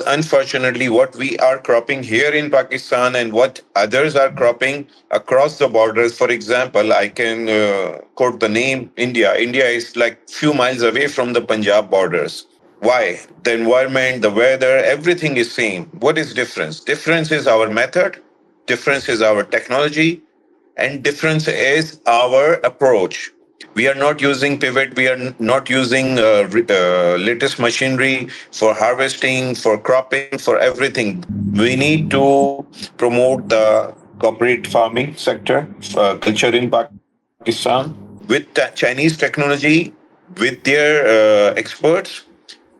unfortunately what we are cropping here in Pakistan and what others are cropping across the borders. For example, I can quote the name India. India is like few miles away from the Punjab borders. Why? The environment, the weather, everything is same. What is difference? Difference is our method, difference is our technology, and difference is our approach. We are not using pivot, we are not using latest machinery for harvesting, for cropping, for everything. We need to promote the corporate farming sector, culture in Pakistan with Chinese technology, with their experts.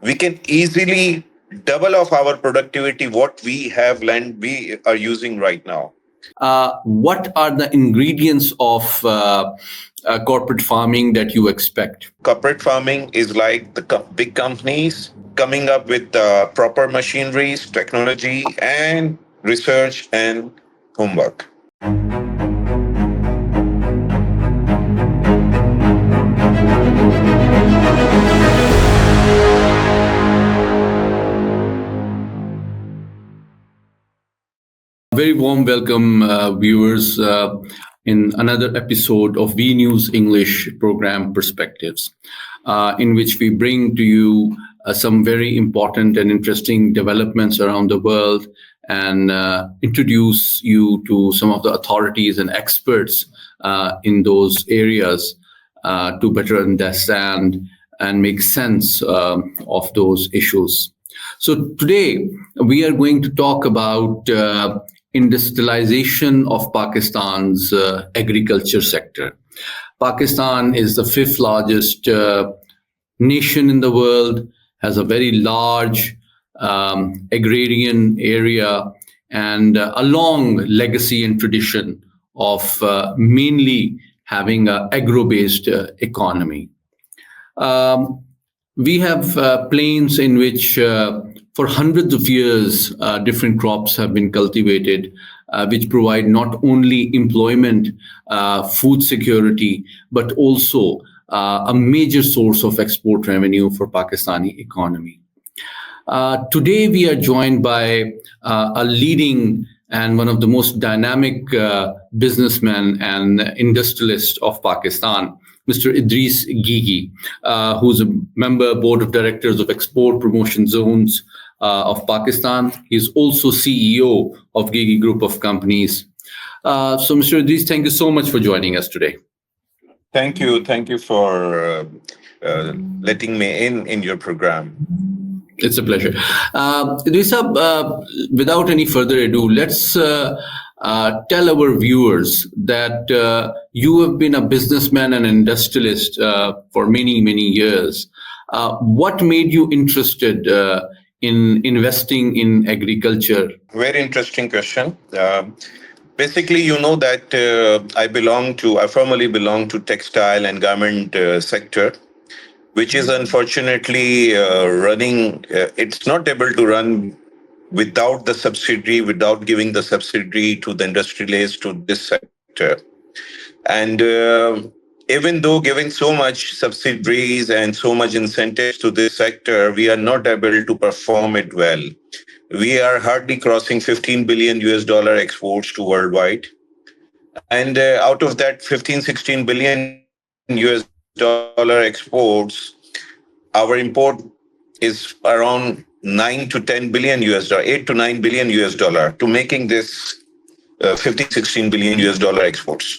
We can easily double of our productivity what we have land we are using right now. What are the ingredients of corporate farming that you expect? Corporate farming is like the big companies coming up with proper machineries, technology, and research and homework. Very warm welcome, viewers, in another episode of V News English program Perspectives, in which we bring to you some very important and interesting developments around the world and introduce you to some of the authorities and experts in those areas to better understand and make sense of those issues. So today we are going to talk about industrialization of Pakistan's agriculture sector. Pakistan is the fifth largest nation in the world, has a very large agrarian area and a long legacy and tradition of mainly having an agro-based economy. We have plains in which for hundreds of years, different crops have been cultivated, which provide not only employment, food security, but also a major source of export revenue for Pakistani economy. Today, we are joined by a leading and one of the most dynamic businessmen and industrialist of Pakistan, Mr. Idrees Gigi, who's a member board of directors of Export Promotion Zones of Pakistan. He's also CEO of Gigi Group of Companies. So, Mr. Idrees, thank you so much for joining us today. Thank you. Thank you for letting me in your program. It's a pleasure. Idrees, without any further ado, let's tell our viewers that you have been a businessman and industrialist for many, many years. What made you interested in investing in agriculture? Very interesting question. Basically, you know that I formally belong to textile and garment sector, which is unfortunately running. It's not able to run without the subsidy, without giving the subsidy to the industrialists to this sector. And even though giving so much subsidies and so much incentives to this sector, we are not able to perform it well. We are hardly crossing 15 billion US dollar exports to worldwide. And out of that 15, 16 billion US dollar exports, our import is around 9 to 10 billion US dollar, 8 to 9 billion US dollar to making this 15, 16 billion US dollar exports.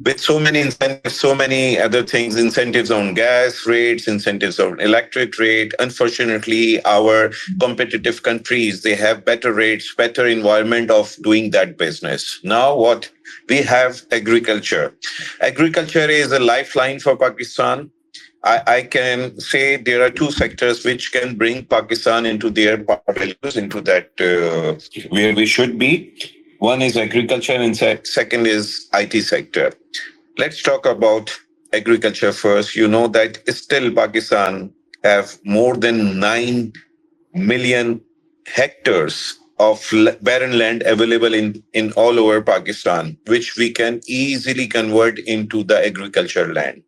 With so many incentives, so many other things, incentives on gas rates, incentives on electric rate. Unfortunately, our competitive countries, they have better rates, better environment of doing that business. Now what? We have agriculture. Agriculture is a lifeline for Pakistan. I can say there are two sectors which can bring Pakistan into their values, into that where we should be. One is agriculture and second is IT sector. Let's talk about agriculture first. You know that still Pakistan have more than 9 million hectares of barren land available in all over Pakistan, which we can easily convert into the agriculture land.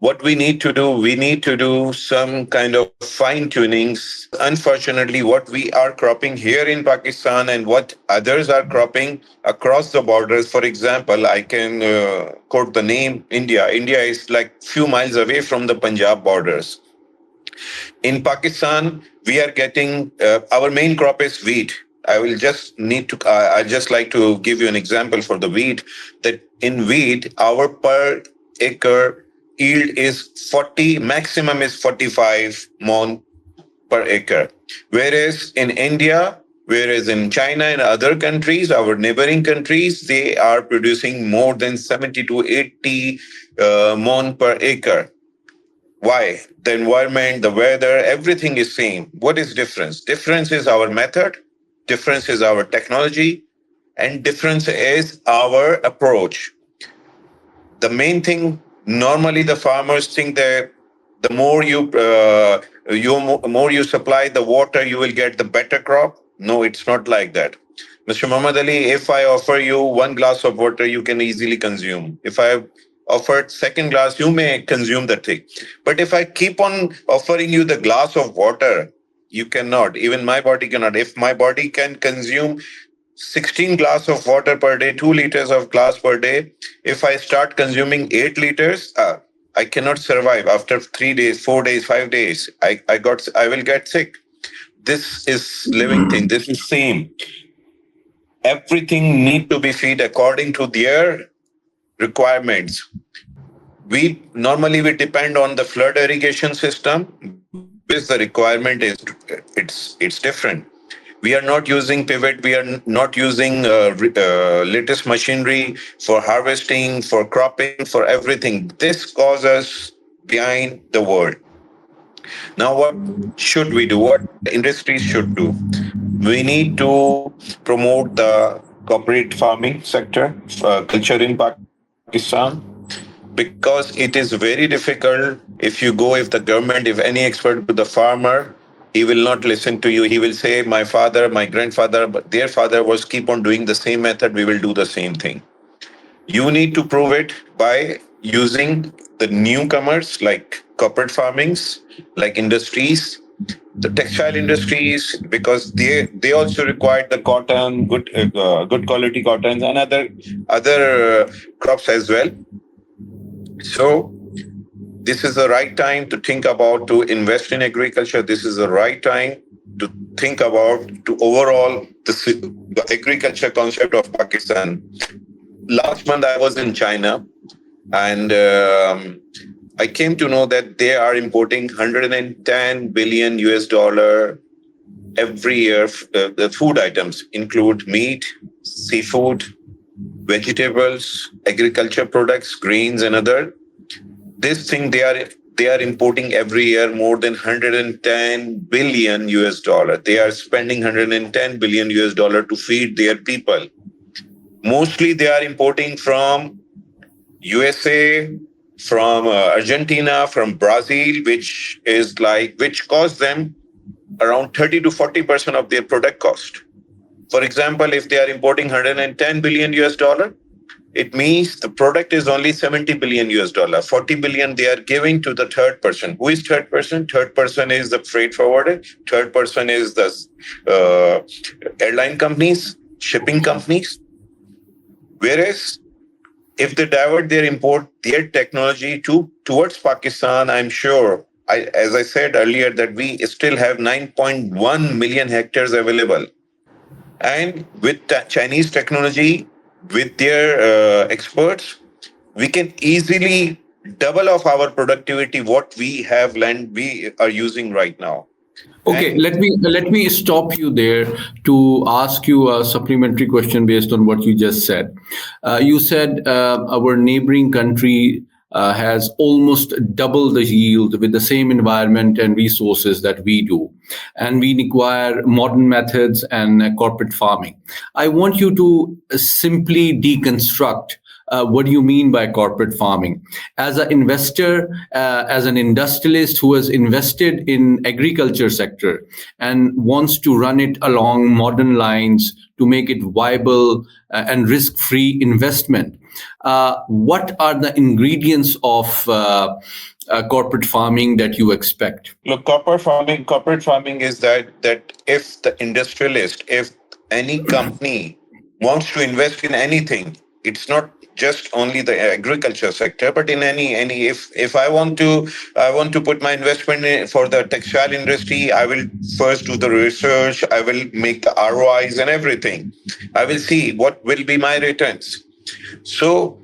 what we need to do, we need to do some kind of fine tunings. Unfortunately, what we are cropping here in Pakistan and what others are cropping across the borders. For example, I can quote the name India. India is like few miles away from the Punjab borders. In Pakistan, we are getting our main crop is wheat. I will just need to. I just like to give you an example for the wheat. That in wheat, our per acre yield is 40. Maximum is 45 mon per acre. Whereas in India, whereas in China and other countries, our neighboring countries, they are producing more than 70 to 80 mon per acre. Why? The environment, the weather, everything is same. What is difference? Difference is our method, difference is our technology, and difference is our approach. The main thing, normally the farmers think that the more more you supply the water, you will get the better crop. No, it's not like that. Mr. Muhammad Ali, if I offer you one glass of water, you can easily consume. If I offered second glass, you may consume the thing. But if I keep on offering you the glass of water, you cannot. Even my body cannot. If my body can consume 16 glass of water per day, 2 liters of glass per day. If I start consuming 8 liters, I cannot survive after 3 days, 4 days, 5 days. I will get sick. This is living thing. This is same. Everything need to be feed according to their requirements. We depend on the flood irrigation system, which is the requirement is it's different. We are not using pivot. We are not using latest machinery for harvesting, for cropping, for everything. This causes us behind the world. Now, what should we do? What the industries should do? We need to promote the corporate farming sector, culture in Pakistan, because it is very difficult. If the government, if any expert to the farmer, he will not listen to you. He will say, my father, my grandfather, but their father was keep on doing the same method, we will do the same thing. You need to prove it by using the newcomers like corporate farmings, like industries, the textile industries, because they also require the cotton, good quality cottons, and other crops as well. So this is the right time to think about to invest in agriculture. This is the right time to think about to overall the agriculture concept of Pakistan. Last month I was in China, and I came to know that they are importing 110 billion US dollar every year. The food items include meat, seafood, vegetables, agriculture products, grains, and other. This thing they are importing every year more than 110 billion US dollar. They are spending 110 billion US dollar to feed their people. Mostly they are importing from USA, from Argentina, from Brazil, which costs them around 30 to 40% of their product cost. For example, if they are importing 110 billion US dollar, it means the product is only 70 billion US dollar. 40 billion they are giving to the third person. Who is third person? Third person is the freight forwarder. Third person is the airline companies, shipping companies. Whereas if they divert their import, their technology towards Pakistan, I'm sure, as I said earlier, that we still have 9.1 million hectares available. And with Chinese technology, with their experts, we can easily double of our productivity what we have land we are using right now. Okay, And let me stop you there to ask you a supplementary question based on what you just said. You said our neighboring country has almost double the yield with the same environment and resources that we do, and we require modern methods and corporate farming. I want you to simply deconstruct what do you mean by corporate farming? As an investor, as an industrialist who has invested in agriculture sector and wants to run it along modern lines to make it viable and risk-free investment, what are the ingredients of corporate farming that you expect? Look, corporate farming is that if the industrialist, if any company wants to invest in anything, it's not just only the agriculture sector, but in any if I want to put my investment in for the textile industry, I will first do the research, I will make the ROIs and everything. I will see what will be my returns. So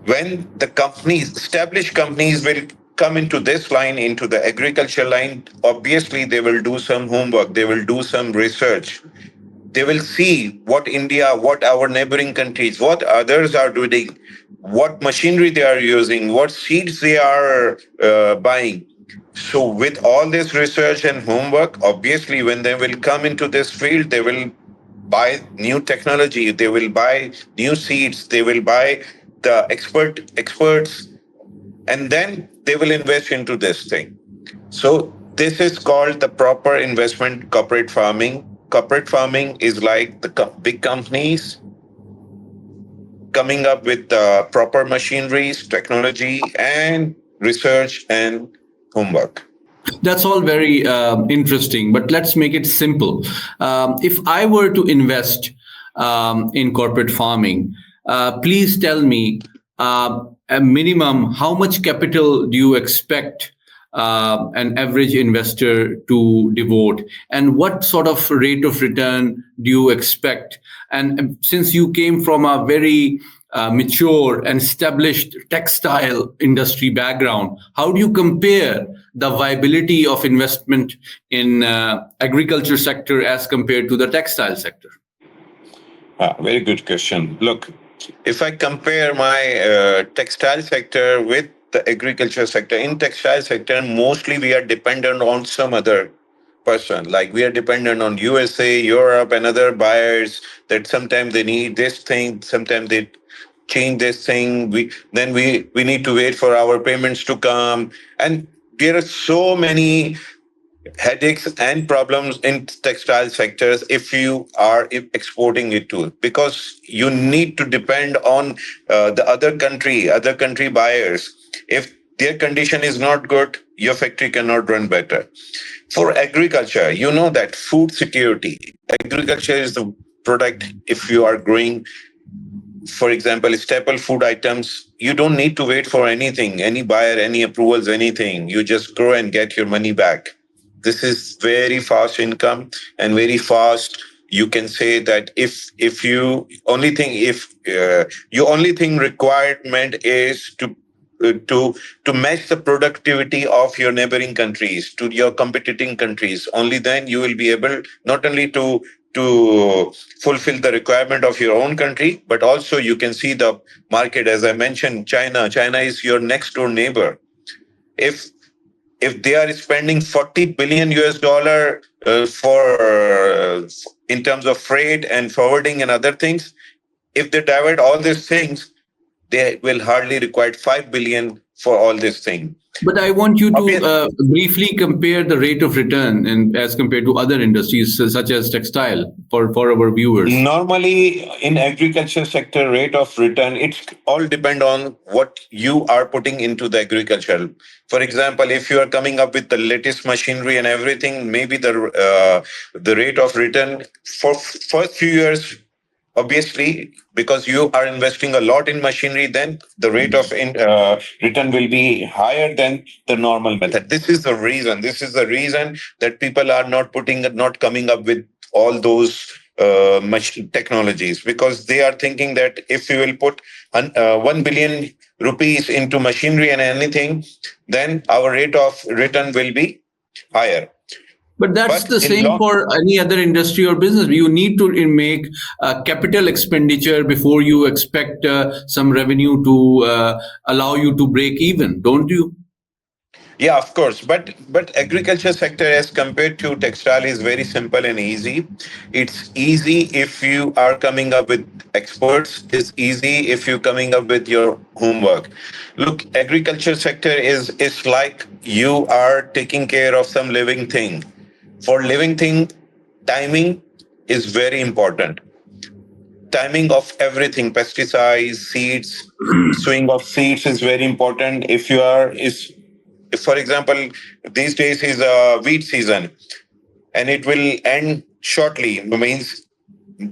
when the companies, established companies, will come into this line, into the agriculture line, obviously they will do some homework, they will do some research, they will see what India, what our neighboring countries, what others are doing, what machinery they are using, what seeds they are buying. So with all this research and homework, obviously when they will come into this field, they will buy new technology, they will buy new seeds, they will buy the experts, and then they will invest into this thing. So this is called the proper investment. Corporate farming is like the big companies coming up with proper machineries, technology, and research and homework. That's all very interesting, but let's make it simple. If I were to invest in corporate farming, please tell me a minimum how much capital do you expect an average investor to devote, and what sort of rate of return do you expect? And since you came from a very mature and established textile industry background, how do you compare the viability of investment in agriculture sector as compared to the textile sector? Very good question. Look, if I compare my textile sector with the agriculture sector, in textile sector, mostly we are dependent on some other person. Like we are dependent on USA, Europe, and other buyers that sometimes they need this thing, sometimes they change this thing. We need to wait for our payments to come, and there are so many headaches and problems in textile sectors if you are exporting it to, because you need to depend on the other country buyers. If their condition is not good, your factory cannot run better. For agriculture, you know that food security, agriculture is the product. If you are growing, for example, staple food items, you don't need to wait for anything, any buyer, any approvals, anything. You just grow and get your money back. This is very fast income and very fast. You can say that if you only thing if your only thing requirement is to match the productivity of your neighboring countries to your competing countries, only then you will be able not only to fulfill the requirement of your own country, but also you can see the market. As I mentioned, China is your next door neighbor. If if they are spending 40 billion US dollar for in terms of freight and forwarding and other things, if they divert all these things, they will hardly require 5 billion for all this thing. But I want you to Obvious- briefly compare the rate of return and as compared to other industries such as textile for our viewers. Normally, in agriculture sector, rate of return, it's all depend on what you are putting into the agriculture. For example, if you are coming up with the latest machinery and everything, maybe the rate of return for first few years, obviously, because you are investing a lot in machinery, then the rate of return will be higher than the normal method. This is the reason that people are not coming up with all those technologies, because they are thinking that if we will put 1 billion rupees into machinery and anything, then our rate of return will be higher. But that's But the in same long for any other industry or business. You need to make capital expenditure before you expect some revenue to allow you to break even, don't you? Yeah, of course. But agriculture sector as compared to textile is very simple and easy. It's easy if you are coming up with experts. It's easy if you coming up with your homework. Look, agriculture sector is like you are taking care of some living thing. For living thing, timing is very important. Timing of everything, pesticides, seeds, swing of seeds is very important. If you are is if, for example, these days is wheat season and it will end shortly, means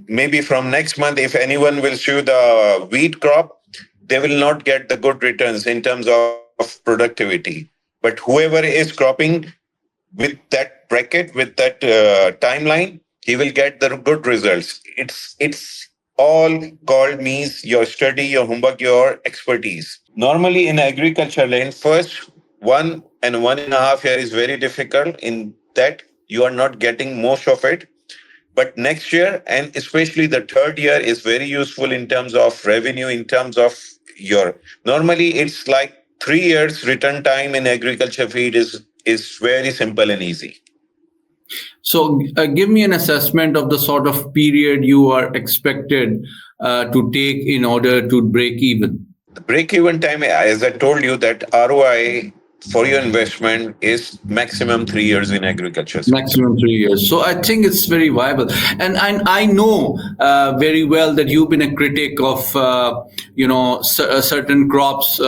maybe from next month, if anyone will sow the wheat crop, they will not get the good returns in terms of productivity. But whoever is cropping with that bracket, with that timeline, he will get the good results. It's all called means your study, your homework, your expertise. Normally in agriculture land, first 1.5 year is very difficult. In that you are not getting most of it, but next year and especially the third year is very useful in terms of revenue, in terms of your, normally it's like 3 years return time in agriculture feed is very simple and easy. So, give me an assessment of the sort of period you are expected to take in order to break even. The break even time, as I told you, that ROI for your investment is maximum 3 years in agriculture sector. Maximum 3 years. So I think it's very viable, and I know very well that you've been a critic of certain crops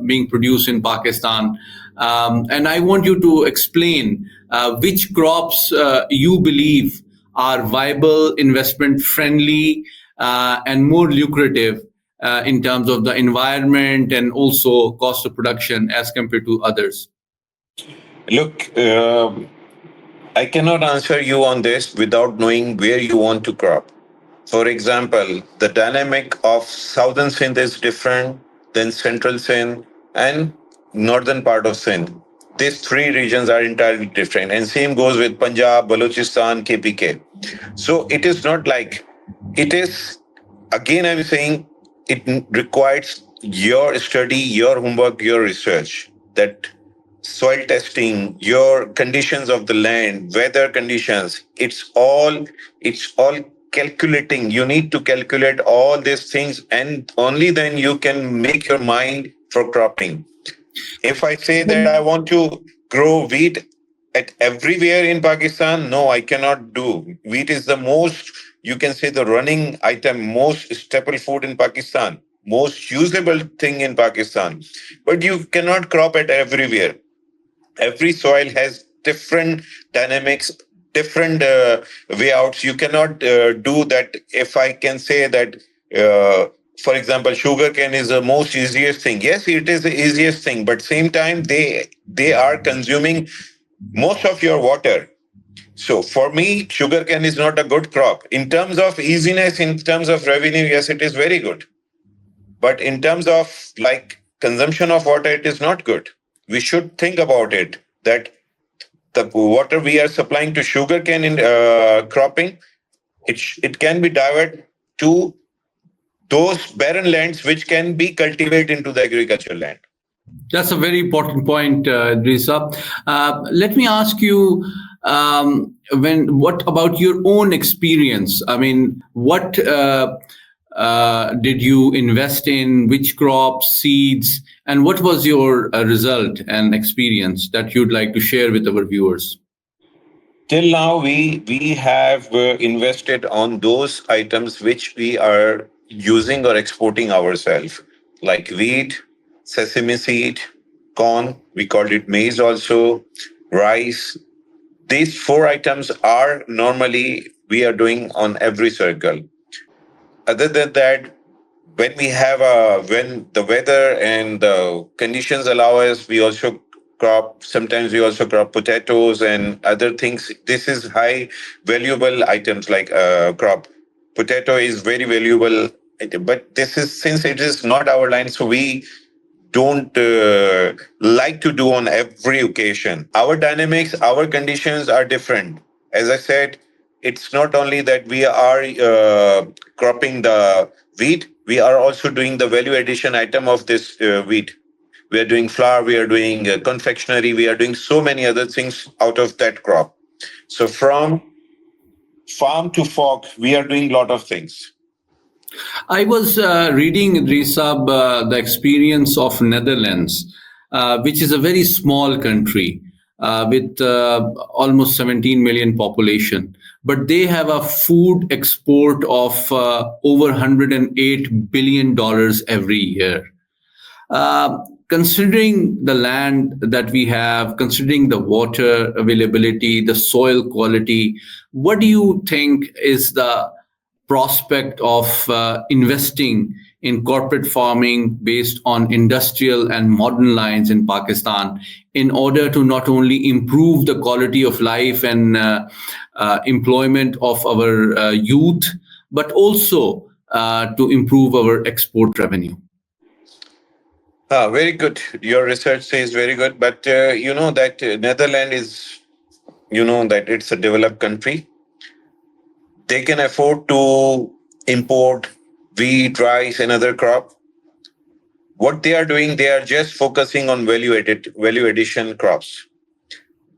being produced in Pakistan, and I want you to explain which crops you believe are viable, investment friendly, and more lucrative in terms of the environment and also cost of production as compared to others. Look, I cannot answer you on this without knowing where you want to crop. For example, the dynamic of southern Sindh is different than central Sindh and northern part of Sindh. These three regions are entirely different, and same goes with Punjab, Balochistan, KPK. So it is not like, it is, again I'm saying, it requires your study, your homework, your research. That soil testing, your conditions of the land, weather conditions, it's all calculating. You need to calculate all these things, and only then you can make your mind for cropping. If I say that I want to grow wheat at everywhere in Pakistan, no, I cannot do. Wheat is the most, you can say, the running item, most staple food in Pakistan, most usable thing in Pakistan. But you cannot crop it everywhere. Every soil has different dynamics, different way outs. You cannot do that. If I can say that, uh, for example, sugarcane is the most easiest thing. Yes, it is the easiest thing, but same time they are consuming most of your water. So for me, sugarcane is not a good crop. In terms of easiness, in terms of revenue, yes, it is very good. But in terms of like consumption of water, it is not good. We should think about it, that the water we are supplying to sugarcane in cropping, it can be diverted to those barren lands which can be cultivated into the agricultural land. That's a very important point, Idrisa. Let me ask you, what about your own experience? I mean, what did you invest in? Which crops, seeds, and what was your result and experience that you'd like to share with our viewers? Till now, we have invested on those items which we are using or exporting ourselves, like wheat, sesame seed, corn. We called it maize also, rice. These four items are normally we are doing on every circle. Other than that, when we have when the weather and the conditions allow us, we also crop, sometimes we also crop potatoes and other things. This is high valuable items, like crop potato is very valuable. But this is, since it is not our line, so we don't like to do on every occasion. Our dynamics, our conditions are different. As I said, it's not only that we are cropping the wheat, we are also doing the value addition item of this wheat. We are doing flour, we are doing confectionery, we are doing so many other things out of that crop. So from farm to fork, we are doing a lot of things. I was reading, Risab, the experience of Netherlands, which is a very small country with almost 17 million population, but they have a food export of over $108 billion every year. Uh, considering the land that we have, considering the water availability, the soil quality, what do you think is the prospect of investing in corporate farming based on industrial and modern lines in Pakistan in order to not only improve the quality of life and employment of our youth, but also to improve our export revenue? Very good. Your research says very good, but you know that Netherlands is, you know that it's a developed country. They can afford to import wheat, rice, and other crop. What they are doing, they are just focusing on value addition crops.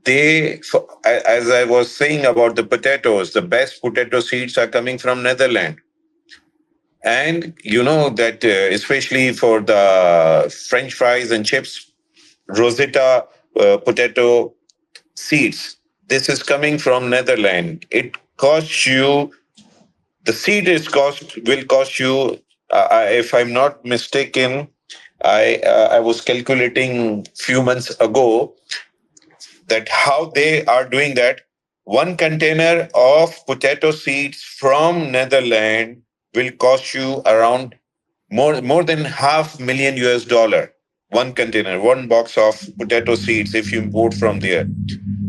As I was saying about the potatoes, the best potato seeds are coming from Netherlands. And you know that especially for the French fries and chips, Rosetta potato seeds. This is coming from Netherlands. It costs you, the seed is cost will cost you. If I'm not mistaken, I was calculating few months ago that how they are doing that. One container of potato seeds from Netherlands will cost you around more than half million US dollar. One container, one box of potato seeds if you import from there.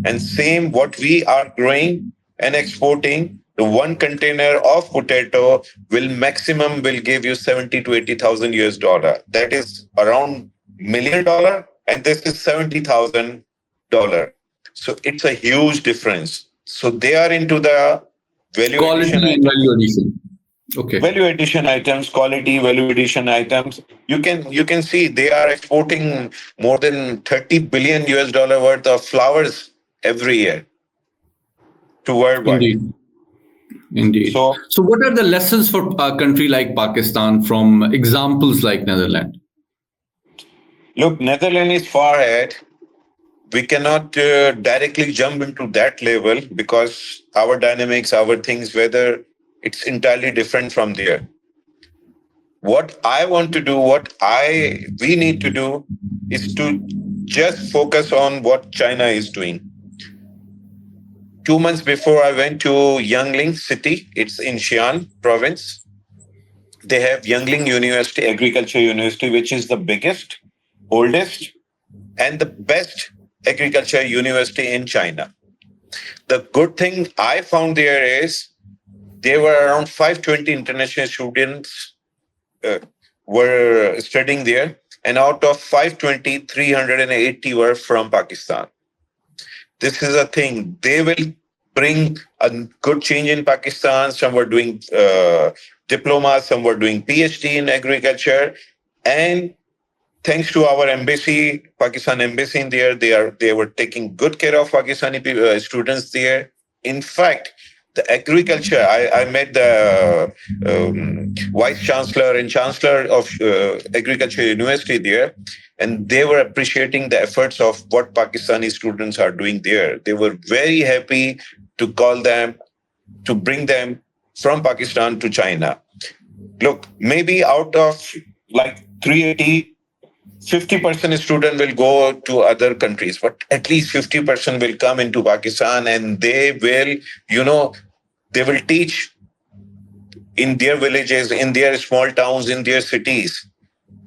And same what we are growing and exporting, the one container of potato will maximum will give you 70 to 80,000 US dollar. That is around $1 million, and this is $70,000. So it's a huge difference. So they are into the value addition Quality and items. value addition. Okay. Value addition items, quality value addition items. You can see they are exporting more than 30 billion US dollar worth of flowers every year to worldwide. Indeed. Indeed. So So, what are the lessons for a country like Pakistan from examples like Netherlands? look, Netherlands is far ahead. We cannot directly jump into that level because our dynamics, our things, whether it's entirely different from there. What I want to do, what I we need to do, is to just focus on what China is doing. 2 months before, I went to Yangling city. It's in Xi'an province. They have Yangling University, Agriculture University, which is the biggest, oldest, and the best agriculture university in China. The good thing I found there is there were around 520 international students uh, were studying there, and out of 520, 380 were from Pakistan. This is a thing. They will bring a good change in Pakistan. Some were doing diplomas, some were doing PhD in agriculture, and thanks to our embassy, Pakistan embassy in there, they were taking good care of Pakistani students there. In fact, the agriculture, I met the vice chancellor and chancellor of agriculture university there, and they were appreciating the efforts of what Pakistani students are doing there. They were very happy to call them, to bring them from Pakistan to China. Look, maybe out of like 380, 50% student will go to other countries, but at least 50% will come into Pakistan, and they will, you know, they will teach in their villages, in their small towns, in their cities.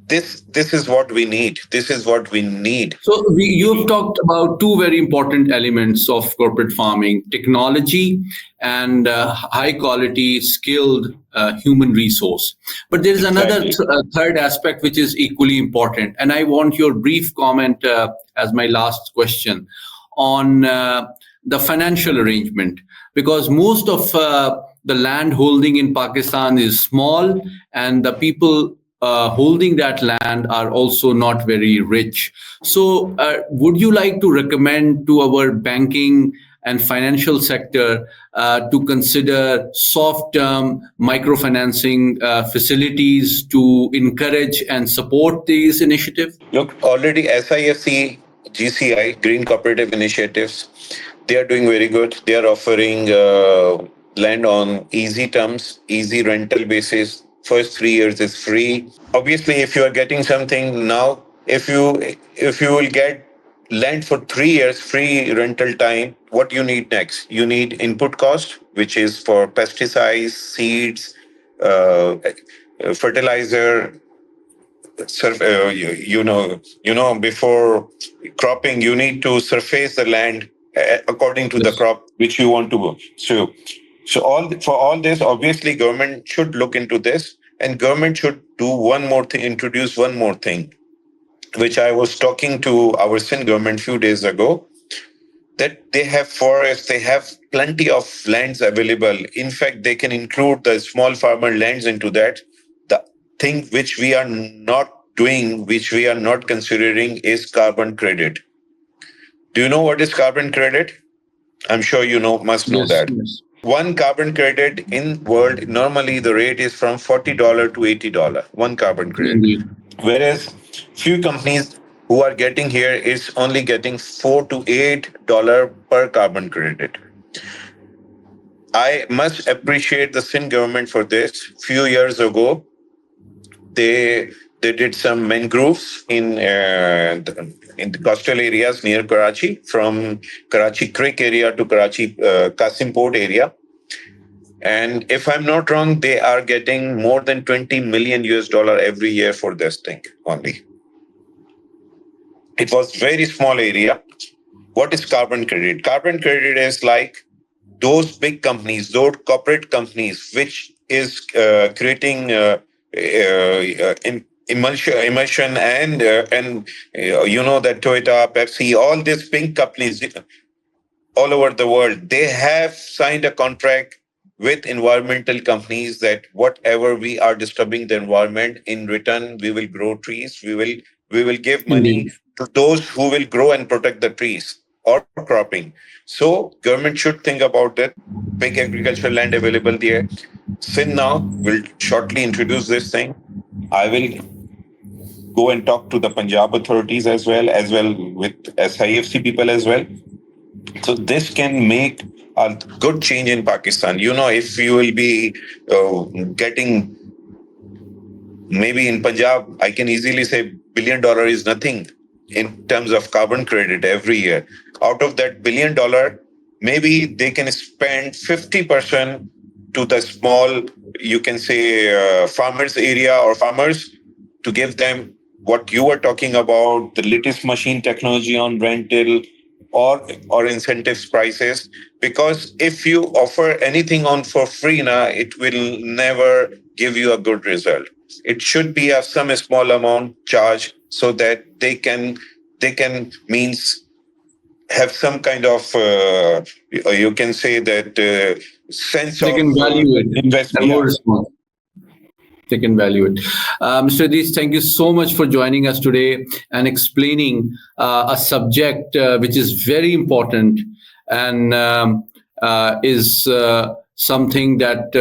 This is what we need. This is what we need So, to you have do. talked about two very important elements of corporate farming: technology and high quality, skilled human resource. But there is another Exactly. third aspect which is equally important. And I want your brief comment as my last question on the financial arrangement, because most of the land holding in Pakistan is small, and the people holding that land are also not very rich. So, would you like to recommend to our banking and financial sector to consider soft term microfinancing facilities to encourage and support these initiatives? Look, already SIFC, GCI, Green Cooperative Initiatives, they are doing very good. They are offering land on easy terms, easy rental basis. First 3 years is free. Obviously, if you are getting something now, If you will get land for 3 years free rental time, what you need next? You need input cost, which is for pesticides, seeds, fertilizer, before cropping you need to surface the land according to the Yes. crop which you want to go. For all this, obviously government should look into this, and government should do one more thing, introduce one more thing, which I was talking to our Sindh government few days ago, that they have forests, they have plenty of lands available. In fact, they can include the small farmer lands into that. The thing which we are not doing, which we are not considering, is carbon credit. Do you know what is carbon credit? I'm sure you must know Yes. that. Yes. One carbon credit in world, normally the rate is from $40 to $80, one carbon credit. Indeed. Whereas few companies who are getting here is only getting $4 to $8 per carbon credit. I must appreciate the Sindh government for this. Few years ago, they they did some mangroves in the coastal areas near Karachi, from Karachi Creek area to Karachi Kasim Port area. And if I'm not wrong, they are getting more than 20 million US dollar every year for this thing only. It was very small area. What is carbon credit? Carbon credit is like those big companies, those corporate companies, which is creating emulsion and that Toyota, Pepsi, all these big companies all over the world, they have signed a contract with environmental companies that whatever we are disturbing the environment, in return we will grow trees, we will give money Indeed. to those who will grow and protect the trees or cropping. So government should think about that. Big agricultural land available there. Sin now will shortly introduce this thing. I will go and talk to the Punjab authorities as well with SIFC people as well. So this can make a good change in Pakistan. If you will be getting, maybe in Punjab, I can easily say $1 billion is nothing in terms of carbon credit every year. Out of that $1 billion, maybe they can spend 50% to the small, you can say, farmers area or farmers, to give them what you were talking about, the latest machine technology on rental, or incentives prices. Because if you offer anything on for free now, it will never give you a good result. It should be a some small amount charge, so that they can means have some kind of you can say that sense They of can value it invest. and more Yeah. response. They can value it. Mr. Dees, thank you so much for joining us today and explaining a subject which is very important and is something that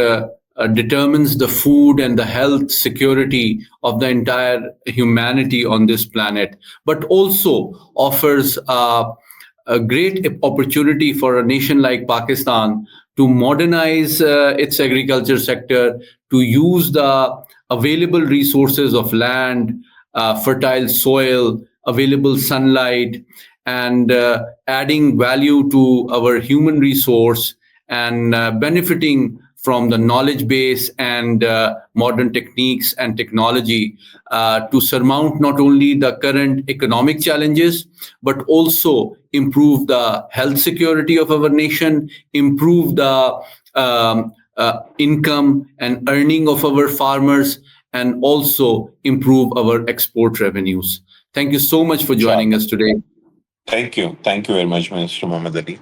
determines the food and the health security of the entire humanity on this planet, but also offers a great opportunity for a nation like Pakistan to modernize its agriculture sector, to use the available resources of land, fertile soil, available sunlight, and adding value to our human resource and benefiting from the knowledge base and modern techniques and technology to surmount not only the current economic challenges, but also improve the health security of our nation, improve the income and earning of our farmers, and also improve our export revenues. Thank you so much for joining Inshallah. us today. Thank you very much, Mr. Muhammad Ali.